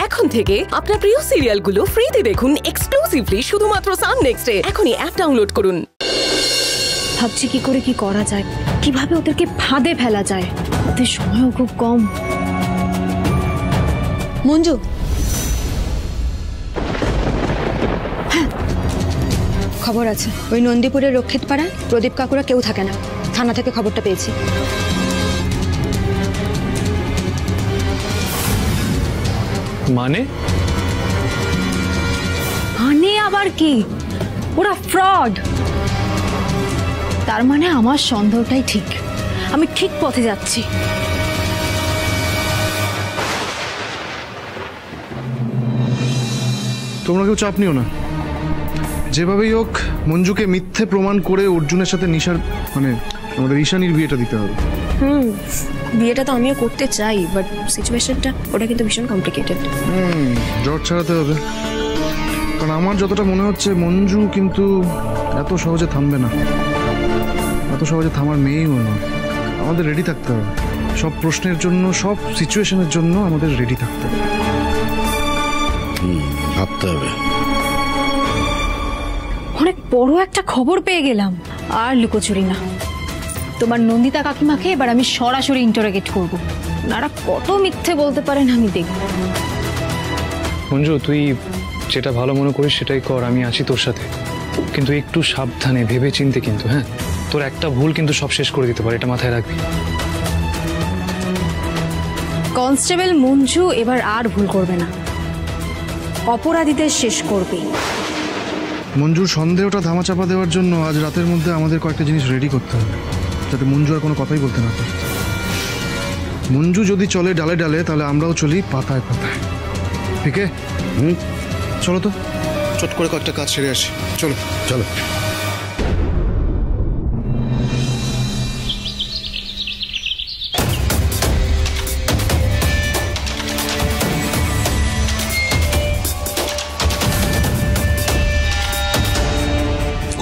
এখন থেকে আপনার প্রিয় সিরিয়ালগুলো ফ্রিতে দেখুন এক্সক্লুসিভলি শুধুমাত্র সান নেক্সটে। এখনই অ্যাপ ডাউনলোড করুন। ভাবছি কি করে কি করা যায়, কিভাবে ওদেরকে ফাঁদে ফেলা যায়। ওদের সময়ও খুব কম। মঞ্জু, হ্যাঁ খবর আছে। ওই নন্দীপুরের রক্ষিত পাড়ায় প্রদীপ কাকুরা কেউ থাকে না। থানা থেকে খবরটা পেয়েছি। মানে মানে আবার কি? ওরা ফ্রড। তার মানে আমার সন্দেহটাই ঠিক, আমি ঠিক পথে যাচ্ছি। তোমরা কেউ চাপ নিও না। যেভাবেই হোক মঞ্জুকে মিথ্যে প্রমাণ করে অর্জুনের সাথে নিশার মানে আমাদের ঈশানীর বিয়েটা দিতে হবে। বিয়েটা তো আমিও করতে চাই, বাট সিচুয়েশনটা ওটা কিন্তু ভীষণ কমপ্লিকেটেড। জট ছাড়াতে হবে, কারণ আমার যতটা মনে হচ্ছে মঞ্জু কিন্তু এত সহজে থামবে না। এত সহজে থামার মেয়েই মনে হয়। আমাদের রেডি থাকতে হবে সব প্রশ্নের জন্য, সব সিচুয়েশনের জন্য আমাদের রেডি থাকতে হবে। ভাবতে হবে। অনেক বড় একটা খবর পেয়ে গেলাম। আর লুকোচুরি না, তোমার নন্দিতা কাকিমাকে এবার আমি সরাসরি ইন্টারোগেট করব। ওনারা কত মিথ্যে বলতে পারেন আমি দেখব। মঞ্জু, তুই যেটা ভালো মনে করিস সেটাই কর, আমি আছি তোর সাথে। কিন্তু একটু সাবধানে ভেবে চিনতে কিন্তু। হ্যাঁ, তোর একটা ভুল কিন্তু সব শেষ করে দিতে পারে, এটা মাথায় রাখবি। কনস্টেবল মঞ্জু এবার আর ভুল করবে না, অপরাধীদের শেষ করবে। মঞ্জুর সন্দেহটা ধামাচাপা দেওয়ার জন্য আজ রাতের মধ্যে আমাদের কয়েকটা জিনিস রেডি করতে হবে, যাতে মঞ্জু আর কোনো কথাই বলতে না পারে। মঞ্জু যদি চলে ডালে ডালে, তাহলে আমরাও চলি পাতায় পাতায়। ঠিক আছে? চলো তো, চট করে কয়েকটা কাজ সেরে আসি। চলো চলো।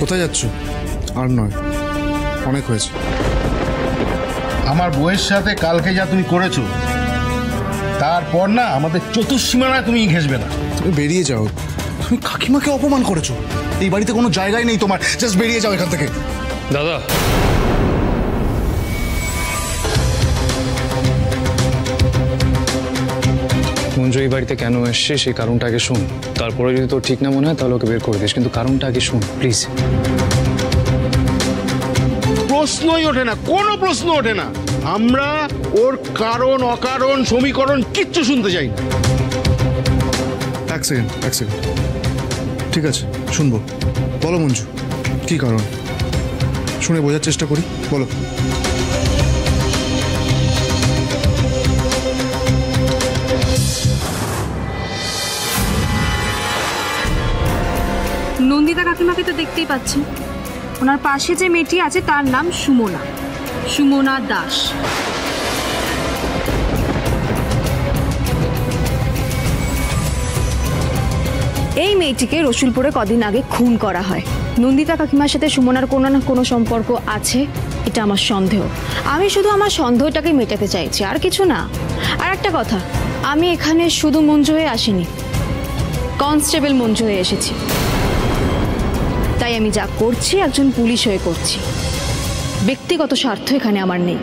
কোথায় যাচ্ছ? আর নয়, অনেক হয়েছে। আমার বউয়ের সাথে কালকে যা তুমি করেছো, তারপর না আমাদের চতুর্সীমানায় তুমি ঘেঁষবে না। তুমি বেরিয়ে যাও। তুমি কাকিমাকে অপমান করেছো। এই বাড়িতে কোনো জায়গায় নেই তোমার। জাস্ট বেরিয়ে যাও এখান থেকে। দাদা, মঞ্জু এই বাড়িতে কেন এসছে সেই কারণটা আগে শুন। তারপরে যদি তোর ঠিক না মনে হয় তাহলে ওকে বের করে দিস, কিন্তু কারণটা আগে শুন প্লিজ। প্রশ্নই ওঠে না, কোনো প্রশ্ন ওঠে না। আমরা ওর কারণ অকারণ সমীকরণ কিচ্ছু শুনতে চাই না। এক সেকেন্ড। ঠিক আছে, শুনবো। বলো মঞ্জু, কি কারণ? শুনে বোঝার চেষ্টা করি, বলো। নন্দিতা কাকিমাকে তো দেখতেই পাচ্ছেন। ওনার পাশে যে মেয়েটি আছে তার নাম সুমনা দাস। এই মেয়েটিকে রসুলপুরে কদিন আগে খুন করা হয়। নন্দিতা কাকিমার সাথে সুমনার কোনো না কোনো সম্পর্ক আছে, এটা আমার সন্দেহ। আমি শুধু আমার সন্দেহটাকে মেটাতে চাইছি, আর কিছু না। আর একটা কথা, আমি এখানে শুধু মঞ্জু হয়ে আসিনি, কনস্টেবল মঞ্জু হয়ে এসেছি। তাই আমি যা করছি একজন পুলিশ হয়ে করছি। ব্যক্তিগত স্বার্থ এখানে আমার নেই।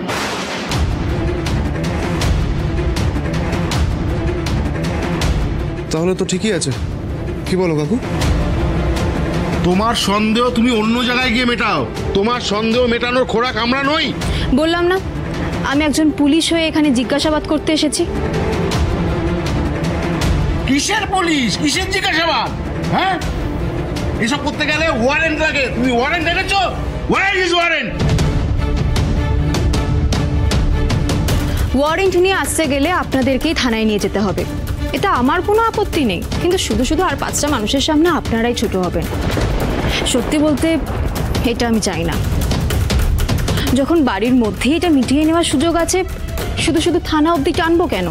তাহলে তো ঠিকই আছে। কি বলো কাকু? তোমার সন্দেহ তুমি অন্য জায়গায় গিয়ে মেটাও। তোমার সন্দেহ মেটানোর খোরাক আমরা নই। বললাম না, আমি একজন পুলিশ হয়ে এখানে জিজ্ঞাসাবাদ করতে এসেছি। কিসের পুলিশ, কিসের জিজ্ঞাসাবাদ? হ্যাঁ, এসব করতে গেলে ওয়ারেন্ট লাগে। তুমি ওয়ারেন্ট দেখেছো? Where is warrant? ওয়ারেন্ট নিয়ে আসতে গেলে আপনাদেরকেই থানায় নিয়ে যেতে হবে। এটা আমার কোনো আপত্তি নেই, কিন্তু শুধু শুধু আর 5টা মানুষের সামনে আপনারাই ছোট হবেন। সত্যি বলতে এটা আমি চাই না। যখন বাড়ির মধ্যেই এটা মিটিয়ে নেওয়ার সুযোগ আছে, শুধু শুধু থানা অবধি টানবো কেন?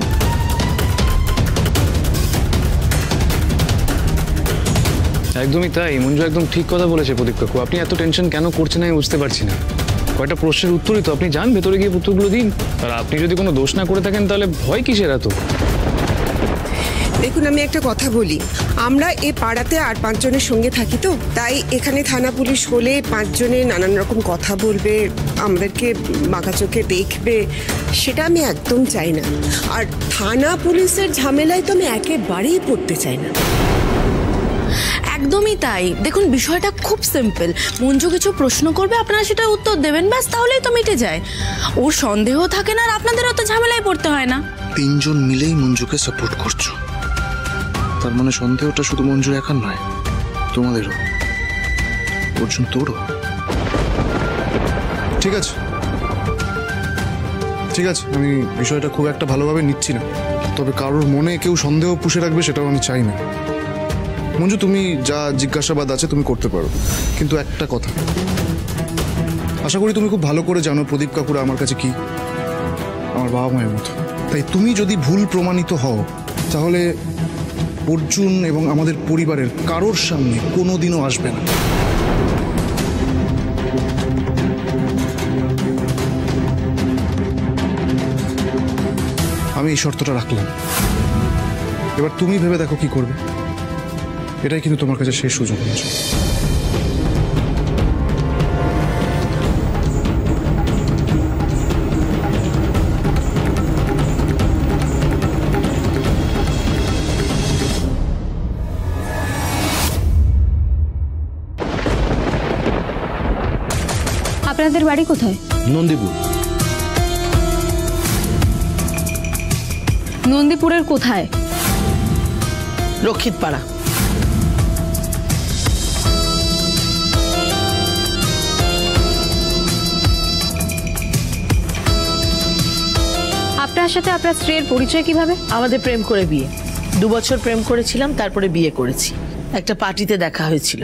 একদমই তাই, মঞ্জু একদম ঠিক কথা বলেছে প্রদীপ কাকু। আপনি এত টেনশন কেন করছেন আমি বুঝতে পারছি না। কয়টা প্রশ্নের উত্তরই তো, আপনি যান ভেতরে গিয়ে উত্তরগুলো দিন। আর আপনি যদি কোনো দোষ না করে থাকেন তাহলে ভয় কিসের এত? দেখুন, আমি একটা কথা বলি, আমরা এ পাড়াতে আর 5 জনের সঙ্গে থাকি, তো তাই এখানে থানা পুলিশ হলে 5 জনে নানান রকম কথা বলবে, আমাদেরকে বাঁকা চোখে দেখবে, সেটা আমি একদম চাই না। আর থানা পুলিশের ঝামেলায় তো আমি একেবারেই পড়তে চাই না। একদমই তাই। দেখুন, বিষয়টা খুব সিম্পল। মঞ্জু কিছু প্রশ্ন করবে, আপনারা সেটার উত্তর দেবেন, ব্যাস, তাহলেই তো মিটে যায়। ওর সন্দেহ থাকে না আর আপনাদেরও তো ঝামেলায় পড়তে হয় না। 3 জন মিলেই মঞ্জুকে সাপোর্ট করছো, তার মানে সন্দেহটা শুধু মঞ্জুর একার নয়, তোমাদেরও। অর্জুন, তোরও। ঠিক আছে, ঠিক আছে, আমি বিষয়টা খুব একটা ভালোভাবে নিচ্ছি না, তবে কারোর মনে কেউ সন্দেহ পুষে রাখবে সেটাও আমি চাই না। মঞ্জু, তুমি যা জিজ্ঞাসাবাদ আছে তুমি করতে পারো, কিন্তু একটা কথা, আশা করি তুমি খুব ভালো করে জানো প্রদীপ কাকুরা আমার কাছে কি, আমার বাবা মায়ের মতো। তাই তুমি যদি ভুল প্রমাণিত হও, তাহলে অর্জুন এবং আমাদের পরিবারের কারোর সামনে কোনোদিনও আসবে না। আমি এই শর্তটা রাখলাম, এবার তুমি ভেবে দেখো কি করবে। এটাই কিন্তু তোমার কাছে শেষ সুযোগ। আপনাদের বাড়ি কোথায়? নন্দীপুর। নন্দীপুরের কোথায়? রক্ষিত পাড়া। আপনার সাথে আপনার স্ত্রীর পরিচয় কিভাবে? আমাদের প্রেম করে বিয়ে। 2 বছর প্রেম করেছিলাম, তারপরে বিয়ে করেছি। একটা পার্টিতে দেখা হয়েছিল।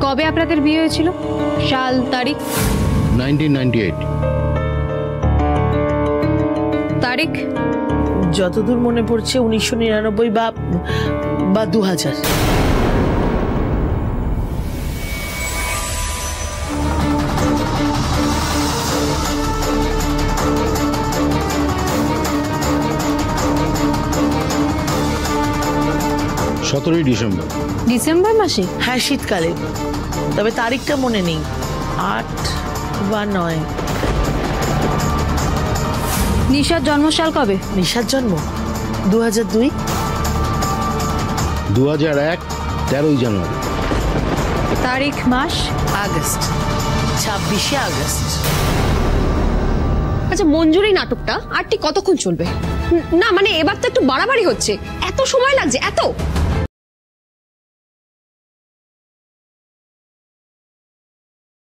কবে আপনাদের বিয়ে হয়েছিল? সাল, তারিখ? 1998। তারিখ? যতদূর মনে পড়ছে 1999 বা 2000। ডিসেম্বর। ডিসেম্বর মাসে? হ্যাঁ, শীতকালে। তবে তারিখটা মনে নেই, 8 বা 9। নিশার জন্মসাল কবে? নিশার জন্ম 2002। 2001 13 জানুয়ারি। তারিখ, মাস? August, 26শে August. আচ্ছা, মঞ্জুরি নাটকটা আর ঠিক কতক্ষণ চলবে? না মানে এবার তো একটু বাড়াবাড়ি হচ্ছে, এত সময় লাগছে এত?